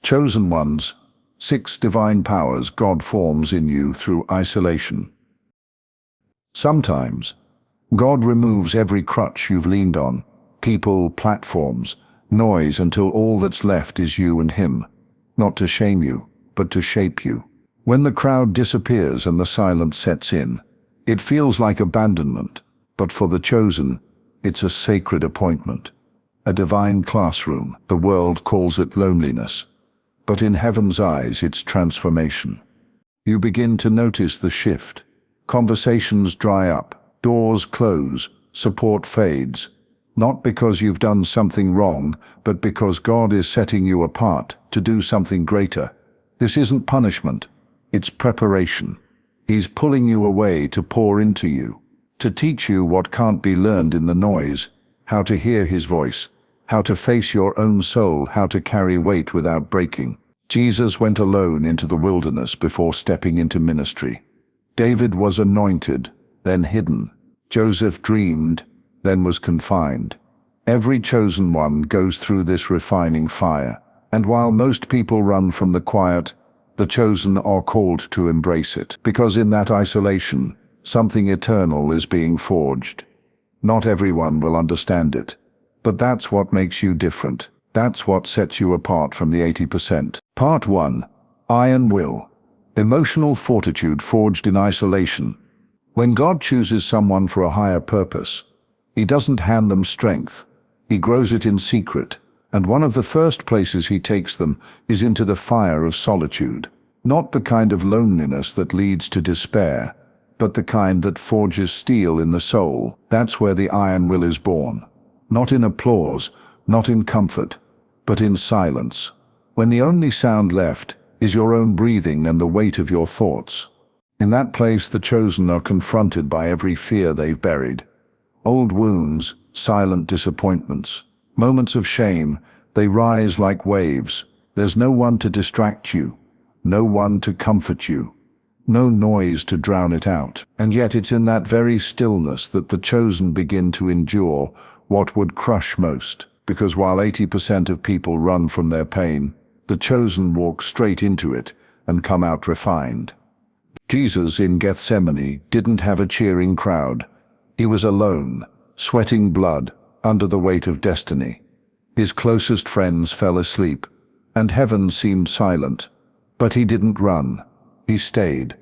Chosen ones, 6 divine powers God forms in you through isolation. Sometimes, God removes every crutch you've leaned on, people, platforms, noise, until all that's left is you and Him, not to shame you, but to shape you. When the crowd disappears and the silence sets in, it feels like abandonment, but for the chosen, it's a sacred appointment, a divine classroom. The world calls it loneliness, but in heaven's eyes it's transformation. You begin to notice the shift. Conversations dry up, doors close, support fades, not because you've done something wrong, but because God is setting you apart to do something greater. This isn't punishment, it's preparation. He's pulling you away to pour into you, to teach you what can't be learned in the noise, how to hear His voice, how to face your own soul, how to carry weight without breaking. Jesus went alone into the wilderness before stepping into ministry. David was anointed, then hidden. Joseph dreamed, then was confined. Every chosen one goes through this refining fire, and while most people run from the quiet, the chosen are called to embrace it, because in that isolation, something eternal is being forged. Not everyone will understand it, but that's what makes you different. That's what sets you apart from the 80%. Part 1. Iron Will. Emotional fortitude forged in isolation. When God chooses someone for a higher purpose, He doesn't hand them strength. He grows it in secret, and one of the first places He takes them is into the fire of solitude. Not the kind of loneliness that leads to despair, but the kind that forges steel in the soul. That's where the iron will is born. Not in applause, not in comfort, but in silence. When the only sound left is your own breathing and the weight of your thoughts. In that place, the chosen are confronted by every fear they've buried. Old wounds, silent disappointments, moments of shame, they rise like waves. There's no one to distract you, no one to comfort you, no noise to drown it out. And yet it's in that very stillness that the chosen begin to endure what would crush most. Because while 80% of people run from their pain, the chosen walk straight into it and come out refined. Jesus in Gethsemane didn't have a cheering crowd. He was alone, sweating blood, under the weight of destiny. His closest friends fell asleep, and heaven seemed silent. But He didn't run. He stayed.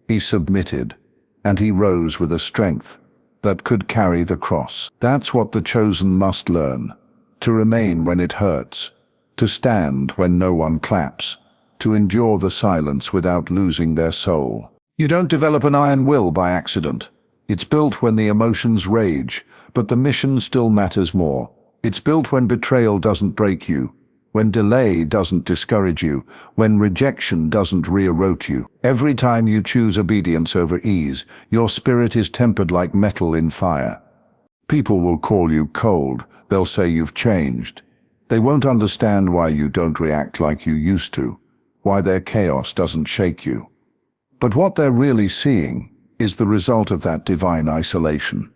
He submitted. And He rose with a strength that could carry the cross. That's what the chosen must learn. To remain when it hurts. To stand when no one claps. To endure the silence without losing their soul. You don't develop an iron will by accident. It's built when the emotions rage, but the mission still matters more. It's built when betrayal doesn't break you, when delay doesn't discourage you, when rejection doesn't reroute you. Every time you choose obedience over ease, your spirit is tempered like metal in fire. People will call you cold. They'll say you've changed. They won't understand why you don't react like you used to, why their chaos doesn't shake you. But what they're really seeing is the result of that divine isolation.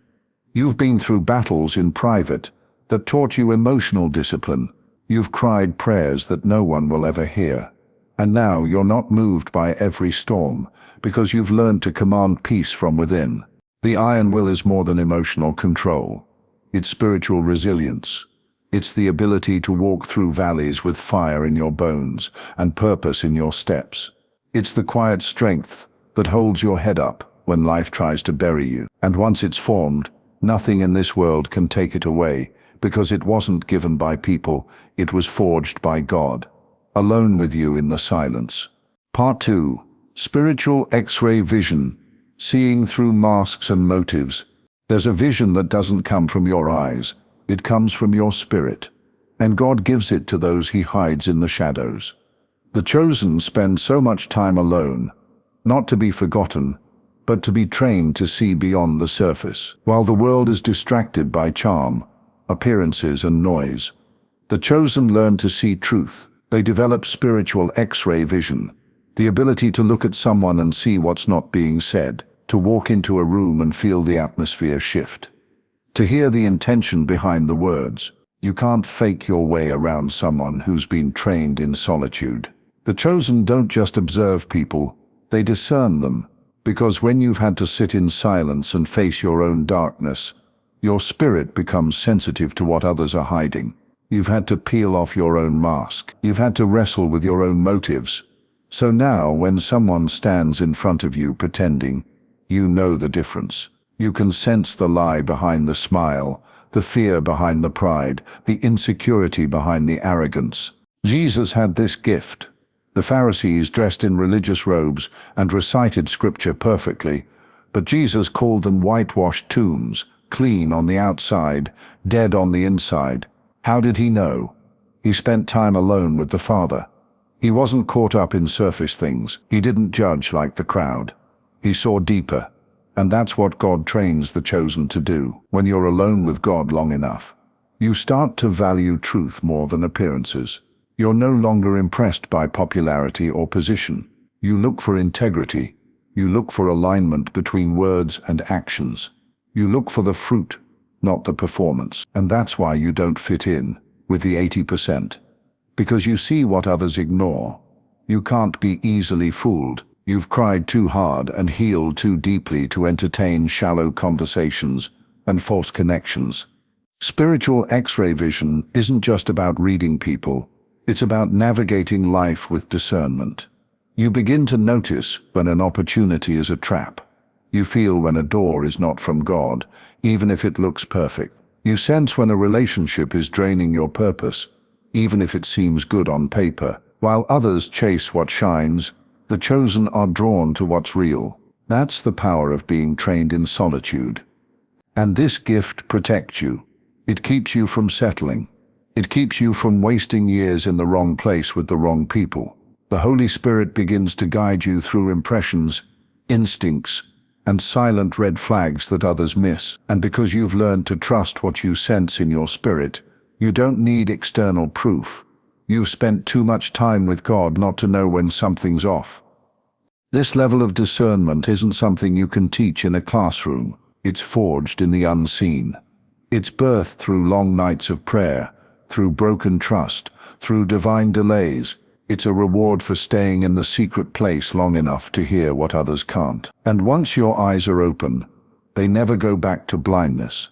You've been through battles in private that taught you emotional discipline. You've cried prayers that no one will ever hear. And now you're not moved by every storm because you've learned to command peace from within. The iron will is more than emotional control. It's spiritual resilience. It's the ability to walk through valleys with fire in your bones and purpose in your steps. It's the quiet strength that holds your head up when life tries to bury you. And once it's formed, nothing in this world can take it away, because it wasn't given by people, it was forged by God, alone with you in the silence. Part 2. Spiritual X-ray vision. Seeing through masks and motives. There's a vision that doesn't come from your eyes, it comes from your spirit. And God gives it to those He hides in the shadows. The chosen spend so much time alone, not to be forgotten, but to be trained to see beyond the surface. While the world is distracted by charm, appearances and noise, the chosen learn to see truth. They develop spiritual X-ray vision, the ability to look at someone and see what's not being said, to walk into a room and feel the atmosphere shift, to hear the intention behind the words. You can't fake your way around someone who's been trained in solitude. The chosen don't just observe people, they discern them. Because when you've had to sit in silence and face your own darkness, your spirit becomes sensitive to what others are hiding. You've had to peel off your own mask. You've had to wrestle with your own motives. So now, when someone stands in front of you pretending, you know the difference. You can sense the lie behind the smile, the fear behind the pride, the insecurity behind the arrogance. Jesus had this gift. The Pharisees dressed in religious robes and recited scripture perfectly, but Jesus called them whitewashed tombs, clean on the outside, dead on the inside. How did he know? He spent time alone with the Father. He wasn't caught up in surface things. He didn't judge like the crowd. He saw deeper. And that's what God trains the chosen to do. When you're alone with God long enough, you start to value truth more than appearances. You're no longer impressed by popularity or position. You look for integrity. You look for alignment between words and actions. You look for the fruit, not the performance. And that's why you don't fit in with the 80%. Because you see what others ignore. You can't be easily fooled. You've cried too hard and healed too deeply to entertain shallow conversations and false connections. Spiritual X-ray vision isn't just about reading people. It's about navigating life with discernment. You begin to notice when an opportunity is a trap. You feel when a door is not from God, even if it looks perfect. You sense when a relationship is draining your purpose, even if it seems good on paper. While others chase what shines, the chosen are drawn to what's real. That's the power of being trained in solitude. And this gift protects you. It keeps you from settling. It keeps you from wasting years in the wrong place with the wrong people. The Holy Spirit begins to guide you through impressions, instincts, and silent red flags that others miss. And because you've learned to trust what you sense in your spirit, you don't need external proof. You've spent too much time with God not to know when something's off. This level of discernment isn't something you can teach in a classroom. It's forged in the unseen. It's birthed through long nights of prayer, through broken trust, through divine delays. It's a reward for staying in the secret place long enough to hear what others can't. And once your eyes are open, they never go back to blindness.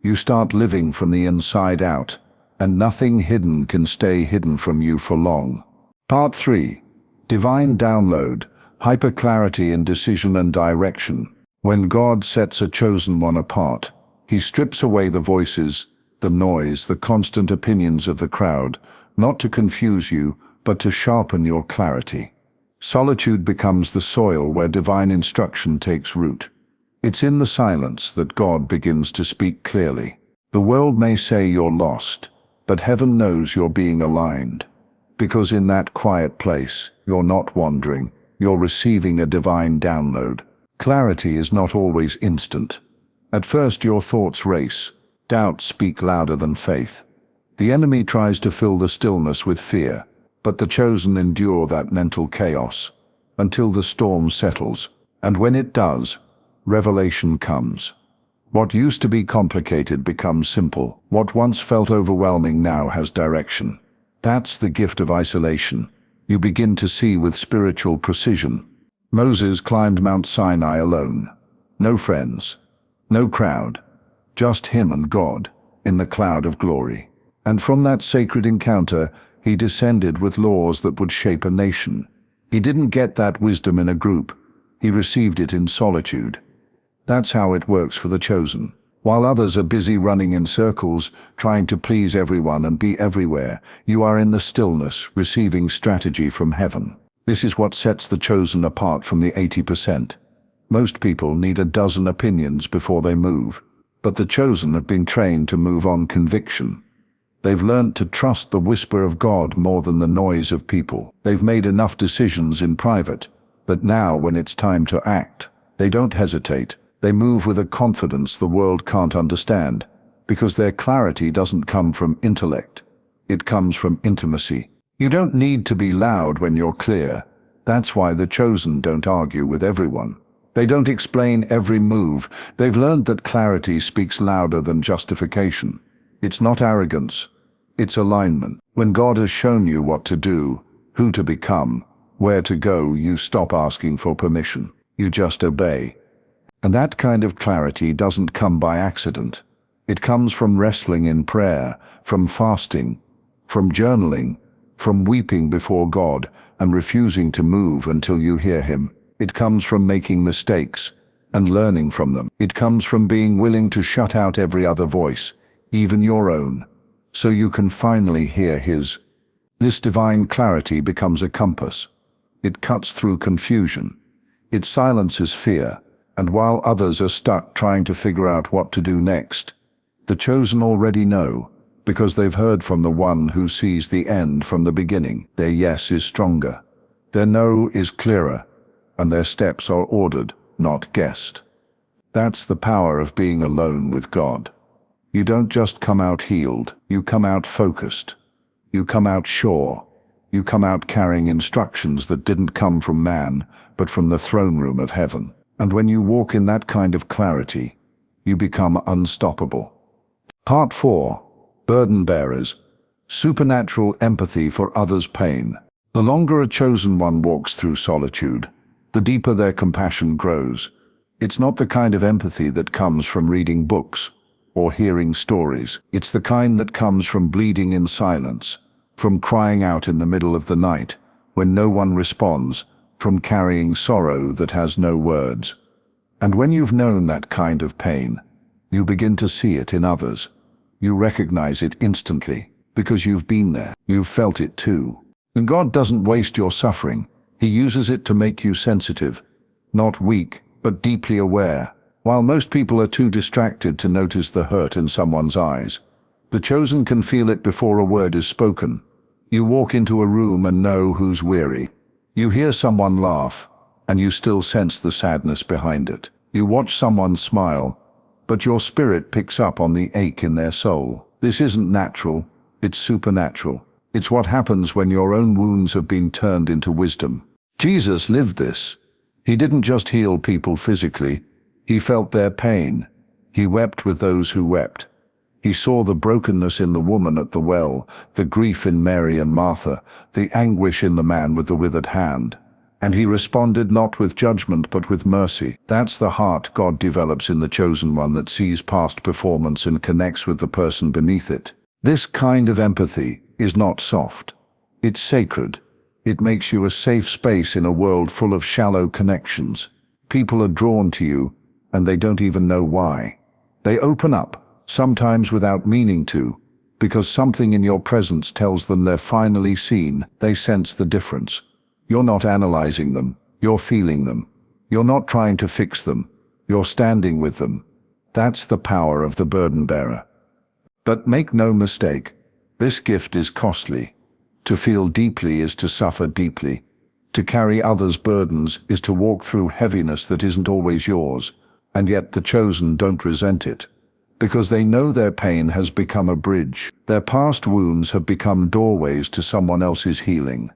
You start living from the inside out, and nothing hidden can stay hidden from you for long. Part 3. Divine Download, Hyperclarity in Decision and Direction. When God sets a chosen one apart, he strips away the voices, the noise, the constant opinions of the crowd, not to confuse you, but to sharpen your clarity. Solitude becomes the soil where divine instruction takes root. It's in the silence that God begins to speak clearly. The world may say you're lost, but heaven knows you're being aligned. Because in that quiet place, you're not wandering, you're receiving a divine download. Clarity is not always instant. At first your thoughts race. Doubts speak louder than faith. The enemy tries to fill the stillness with fear, but the chosen endure that mental chaos until the storm settles. And when it does, revelation comes. What used to be complicated becomes simple. What once felt overwhelming now has direction. That's the gift of isolation. You begin to see with spiritual precision. Moses climbed Mount Sinai alone. No friends, no crowd, just him and God in the cloud of glory. And from that sacred encounter, he descended with laws that would shape a nation. He didn't get that wisdom in a group. He received it in solitude. That's how it works for the chosen. While others are busy running in circles, trying to please everyone and be everywhere, you are in the stillness, receiving strategy from heaven. This is what sets the chosen apart from the 80%. Most people need a dozen opinions before they move, but the chosen have been trained to move on conviction. They've learned to trust the whisper of God more than the noise of people. They've made enough decisions in private that now, when it's time to act, they don't hesitate. They move with a confidence the world can't understand, because their clarity doesn't come from intellect. It comes from intimacy. You don't need to be loud when you're clear. That's why the chosen don't argue with everyone. They don't explain every move. They've learned that clarity speaks louder than justification. It's not arrogance. It's alignment. When God has shown you what to do, who to become, where to go, you stop asking for permission. You just obey. And that kind of clarity doesn't come by accident. It comes from wrestling in prayer, from fasting, from journaling, from weeping before God and refusing to move until you hear Him. It comes from making mistakes and learning from them. It comes from being willing to shut out every other voice, even your own, so you can finally hear His. This divine clarity becomes a compass. It cuts through confusion. It silences fear, and while others are stuck trying to figure out what to do next, the chosen already know, because they've heard from the one who sees the end from the beginning. Their yes is stronger, their no is clearer, and their steps are ordered, not guessed. That's the power of being alone with God. You don't just come out healed, you come out focused. You come out sure. You come out carrying instructions that didn't come from man, but from the throne room of heaven. And when you walk in that kind of clarity, you become unstoppable. Part 4. Burden bearers. Supernatural empathy for others' pain. The longer a chosen one walks through solitude, the deeper their compassion grows. It's not the kind of empathy that comes from reading books or hearing stories. It's the kind that comes from bleeding in silence, from crying out in the middle of the night when no one responds, from carrying sorrow that has no words. And when you've known that kind of pain, you begin to see it in others. You recognize it instantly because you've been there. You've felt it too. And God doesn't waste your suffering. He uses it to make you sensitive, not weak, but deeply aware. While most people are too distracted to notice the hurt in someone's eyes, the chosen can feel it before a word is spoken. You walk into a room and know who's weary. You hear someone laugh, and you still sense the sadness behind it. You watch someone smile, but your spirit picks up on the ache in their soul. This isn't natural, it's supernatural. It's what happens when your own wounds have been turned into wisdom. Jesus lived this. He didn't just heal people physically. He felt their pain. He wept with those who wept. He saw the brokenness in the woman at the well, the grief in Mary and Martha, the anguish in the man with the withered hand. And he responded not with judgment but with mercy. That's the heart God develops in the chosen one that sees past performance and connects with the person beneath it. This kind of empathy is not soft. It's sacred. It makes you a safe space in a world full of shallow connections. People are drawn to you, and they don't even know why. They open up, sometimes without meaning to, because something in your presence tells them they're finally seen. They sense the difference. You're not analyzing them, you're feeling them. You're not trying to fix them, you're standing with them. That's the power of the burden bearer. But make no mistake, this gift is costly. To feel deeply is to suffer deeply. To carry others' burdens is to walk through heaviness that isn't always yours. And yet the chosen don't resent it, because they know their pain has become a bridge. Their past wounds have become doorways to someone else's healing.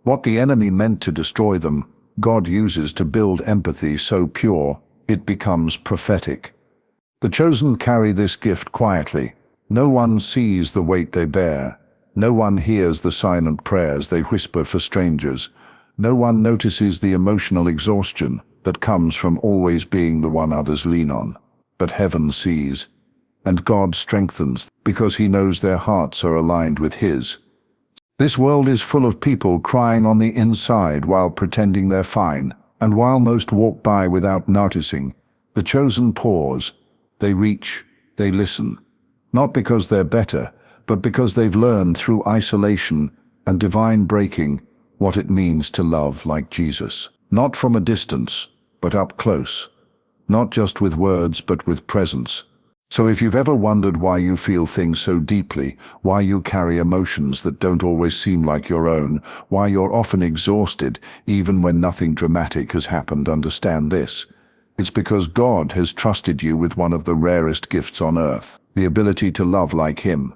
What the enemy meant to destroy them, God uses to build empathy so pure, it becomes prophetic. The chosen carry this gift quietly. No one sees the weight they bear. No one hears the silent prayers they whisper for strangers. No one notices the emotional exhaustion that comes from always being the one others lean on. But heaven sees, and God strengthens, because He knows their hearts are aligned with His. This world is full of people crying on the inside while pretending they're fine, and while most walk by without noticing, the chosen pause. They reach, they listen, not because they're better, but because they've learned through isolation and divine breaking what it means to love like Jesus. Not from a distance, but up close. Not just with words, but with presence. So if you've ever wondered why you feel things so deeply, why you carry emotions that don't always seem like your own, why you're often exhausted even when nothing dramatic has happened, understand this. It's because God has trusted you with one of the rarest gifts on earth, the ability to love like Him.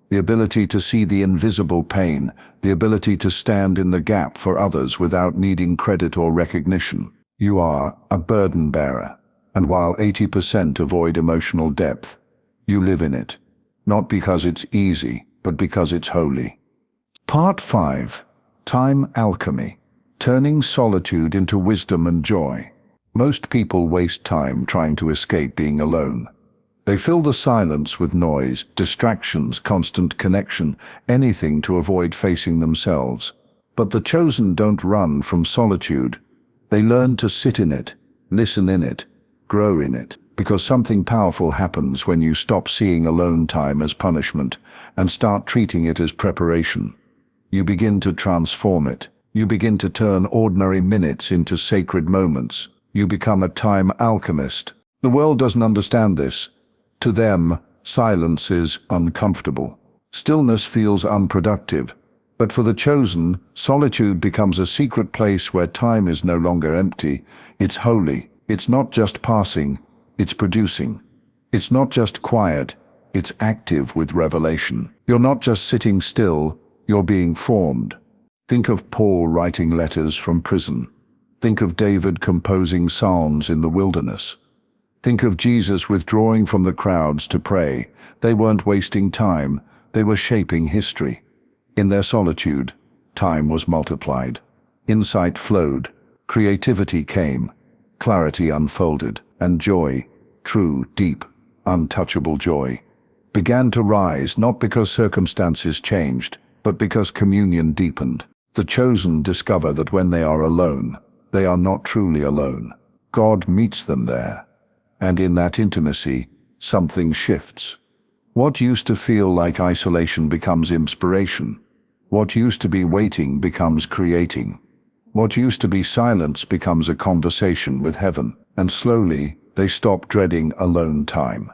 The ability to see the invisible pain, the ability to stand in the gap for others without needing credit or recognition. You are a burden bearer, and while 80% avoid emotional depth, you live in it. not because it's easy, but because it's holy. Part 5. Time Alchemy. Turning solitude into wisdom and joy. Most people waste time trying to escape being alone. They fill the silence with noise, distractions, constant connection, anything to avoid facing themselves. But the chosen don't run from solitude. They learn to sit in it, listen in it, grow in it, because something powerful happens when you stop seeing alone time as punishment and start treating it as preparation. You begin to transform it. You begin to turn ordinary minutes into sacred moments. You become a time alchemist. The world doesn't understand this. To them, silence is uncomfortable. Stillness feels unproductive. But for the chosen, solitude becomes a secret place where time is no longer empty. It's holy. It's not just passing, it's producing. It's not just quiet, it's active with revelation. You're not just sitting still, you're being formed. Think of Paul writing letters from prison. Think of David composing psalms in the wilderness. Think of Jesus withdrawing from the crowds to pray. They weren't wasting time, they were shaping history. In their solitude, time was multiplied. Insight flowed, creativity came, clarity unfolded, and joy, true, deep, untouchable joy, began to rise not because circumstances changed, but because communion deepened. The chosen discover that when they are alone, they are not truly alone. God meets them there. And in that intimacy, something shifts. What used to feel like isolation becomes inspiration. What used to be waiting becomes creating. What used to be silence becomes a conversation with heaven. And slowly, they stop dreading alone time.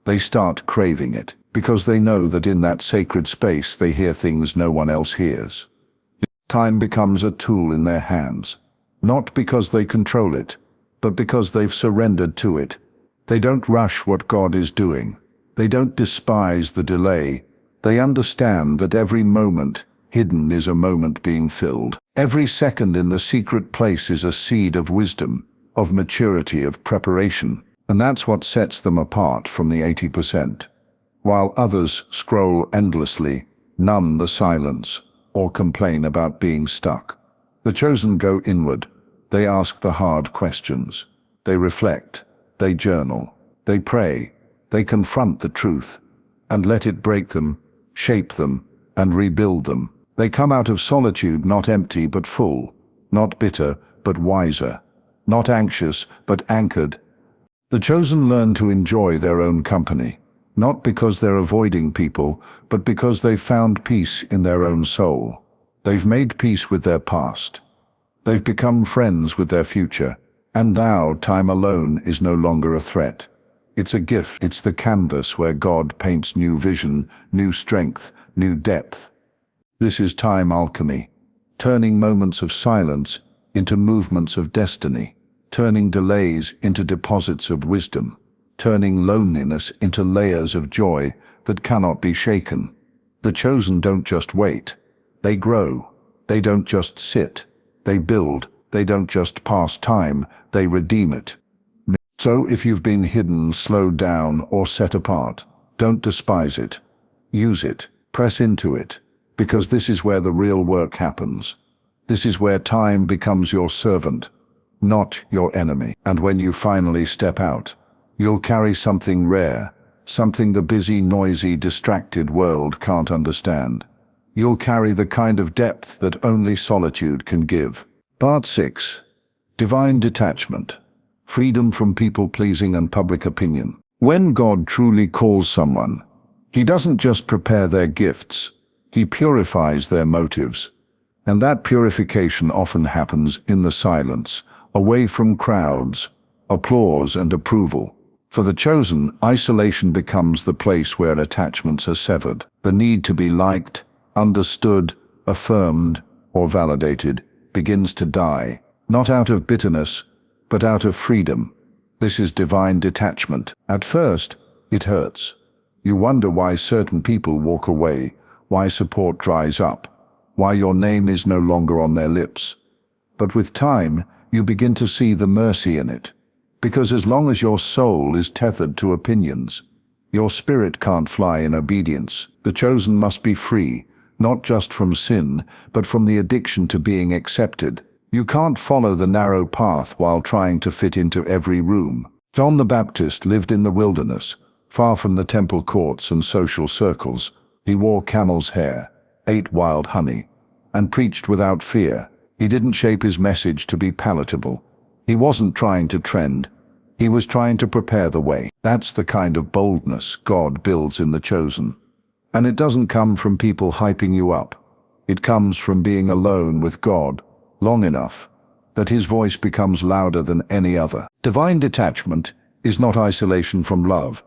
They start craving it, because they know that in that sacred space they hear things no one else hears. Time becomes a tool in their hands, not because they control it, but because they've surrendered to it. They don't rush what God is doing. They don't despise the delay. They understand that every moment hidden is a moment being filled. Every second in the secret place is a seed of wisdom, of maturity, of preparation. And that's what sets them apart from the 80%. While others scroll endlessly, numb the silence, or complain about being stuck. The chosen go inward. They ask the hard questions. They reflect. They journal. They pray. They confront the truth and let it break them, shape them, and rebuild them. They come out of solitude not empty but full, not bitter but wiser, not anxious but anchored. The chosen learn to enjoy their own company, not because they're avoiding people, but because they've found peace in their own soul. They've made peace with their past. They've become friends with their future. And now time alone is no longer a threat. It's a gift. It's the canvas where God paints new vision, new strength, new depth. This is time alchemy, turning moments of silence into movements of destiny, turning delays into deposits of wisdom, turning loneliness into layers of joy that cannot be shaken. The chosen don't just wait. They grow. They don't just sit. They build. They don't just pass time, they redeem it. So if you've been hidden, slowed down, or set apart, don't despise it. Use it. Press into it. Because this is where the real work happens. This is where time becomes your servant, not your enemy. And when you finally step out, you'll carry something rare, something the busy, noisy, distracted world can't understand. You'll carry the kind of depth that only solitude can give. Part 6. Divine Detachment. Freedom from people-pleasing and public opinion. When God truly calls someone, He doesn't just prepare their gifts, He purifies their motives. And that purification often happens in the silence, away from crowds, applause and approval. For the chosen, isolation becomes the place where attachments are severed. The need to be liked, understood, affirmed, or validated begins to die, not out of bitterness, but out of freedom. This is divine detachment. At first, it hurts. You wonder why certain people walk away, why support dries up, why your name is no longer on their lips. But with time, you begin to see the mercy in it. Because as long as your soul is tethered to opinions, Your spirit can't fly in obedience. The chosen must be free, not just from sin, but from the addiction to being accepted. You can't follow the narrow path while trying to fit into every room. John the Baptist lived in the wilderness, far from the temple courts and social circles. He wore camel's hair, ate wild honey, and preached without fear. He didn't shape his message to be palatable. He wasn't trying to trend. He was trying to prepare the way. That's the kind of boldness God builds in the chosen. And it doesn't come from people hyping you up. It comes from being alone with God long enough that his voice becomes louder than any other. Divine detachment is not isolation from love.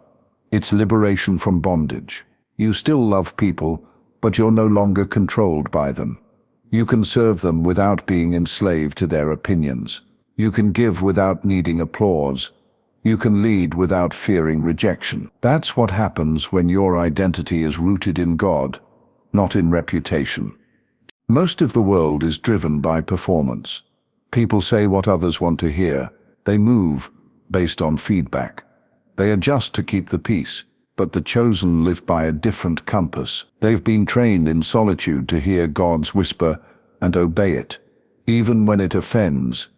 It's liberation from bondage. You still love people, but you're no longer controlled by them. You can serve them without being enslaved to their opinions. You can give without needing applause. You can lead without fearing rejection. That's what happens when your identity is rooted in God, not in reputation. Most of the world is driven by performance. People say what others want to hear. They move based on feedback. They adjust to keep the peace. But the chosen live by a different compass. They've been trained in solitude to hear God's whisper and obey it, even when it offends,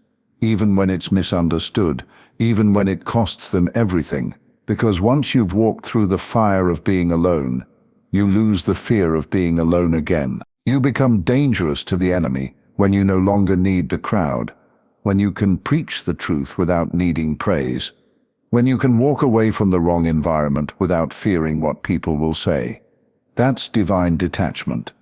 even when it's misunderstood, even when it costs them everything. Because once you've walked through the fire of being alone, you lose the fear of being alone again. You become dangerous to the enemy when you no longer need the crowd, when you can preach the truth without needing praise, when you can walk away from the wrong environment without fearing what people will say. That's divine detachment.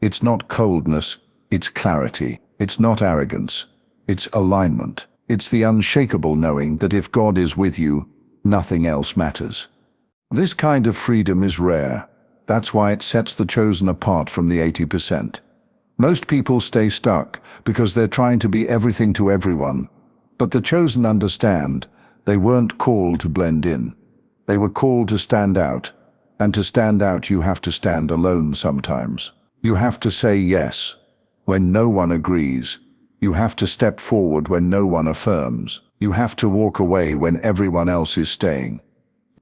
It's not coldness, it's clarity. It's not arrogance, it's alignment. It's the unshakable knowing that if God is with you, nothing else matters. This kind of freedom is rare. That's why it sets the chosen apart from the 80%. Most people stay stuck because they're trying to be everything to everyone. But the chosen understand they weren't called to blend in. They were called to stand out. And to stand out, you have to stand alone sometimes. You have to say yes when no one agrees. You have to step forward when no one affirms. You have to walk away when everyone else is staying.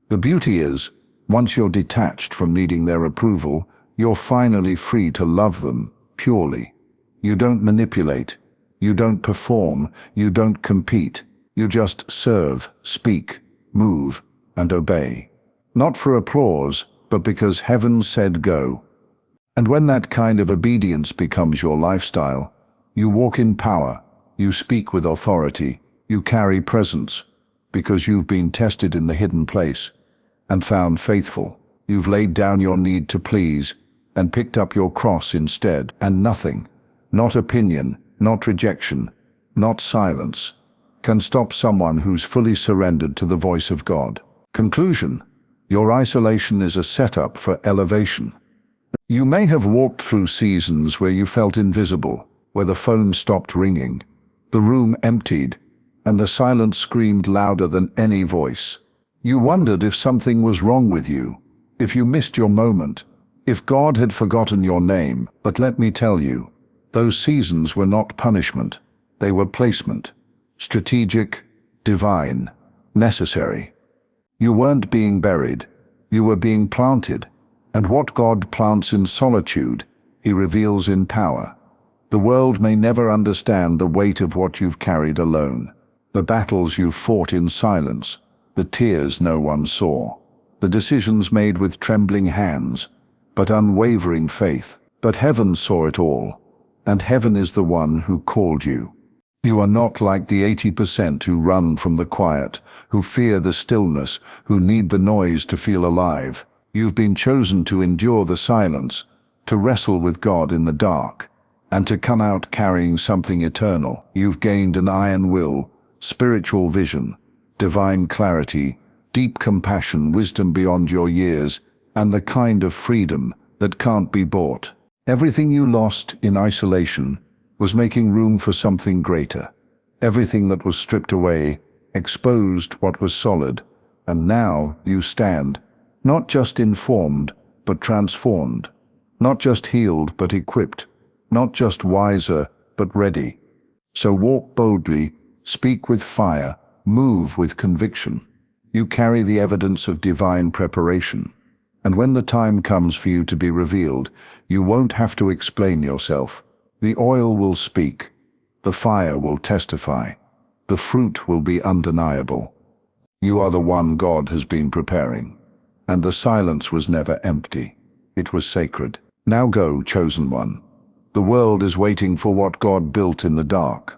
The beauty is, once you're detached from needing their approval, you're finally free to love them purely. You don't manipulate. You don't perform. You don't compete. You just serve, speak, move, and obey. Not for applause, but because heaven said go. And when that kind of obedience becomes your lifestyle, you walk in power, you speak with authority, you carry presence, because you've been tested in the hidden place and found faithful. You've laid down your need to please and picked up your cross instead. And nothing, not opinion, not rejection, not silence, can stop someone who's fully surrendered to the voice of God. Conclusion: your isolation is a setup for elevation. You may have walked through seasons where you felt invisible, where the phone stopped ringing, the room emptied, and the silence screamed louder than any voice. You wondered if something was wrong with you, if you missed your moment, if God had forgotten your name. But let me tell you, those seasons were not punishment. They were placement. Strategic, divine, necessary. You weren't being buried. You were being planted. And what God plants in solitude, he reveals in power. The world may never understand the weight of what you've carried alone, the battles you've fought in silence, the tears no one saw, the decisions made with trembling hands, but unwavering faith. But heaven saw it all, and heaven is the one who called you. You are not like the 80% who run from the quiet, who fear the stillness, who need the noise to feel alive. You've been chosen to endure the silence, to wrestle with God in the dark, and to come out carrying something eternal. You've gained an iron will, spiritual vision, divine clarity, deep compassion, wisdom beyond your years, and the kind of freedom that can't be bought. Everything you lost in isolation was making room for something greater. Everything that was stripped away exposed what was solid, and now you stand, not just informed, but transformed, not just healed, but equipped, not just wiser, but ready. So walk boldly, speak with fire, move with conviction. You carry the evidence of divine preparation. And when the time comes for you to be revealed, you won't have to explain yourself. The oil will speak. The fire will testify. The fruit will be undeniable. You are the one God has been preparing. And the silence was never empty. It was sacred. Now go, chosen one. The world is waiting for what God built in the dark.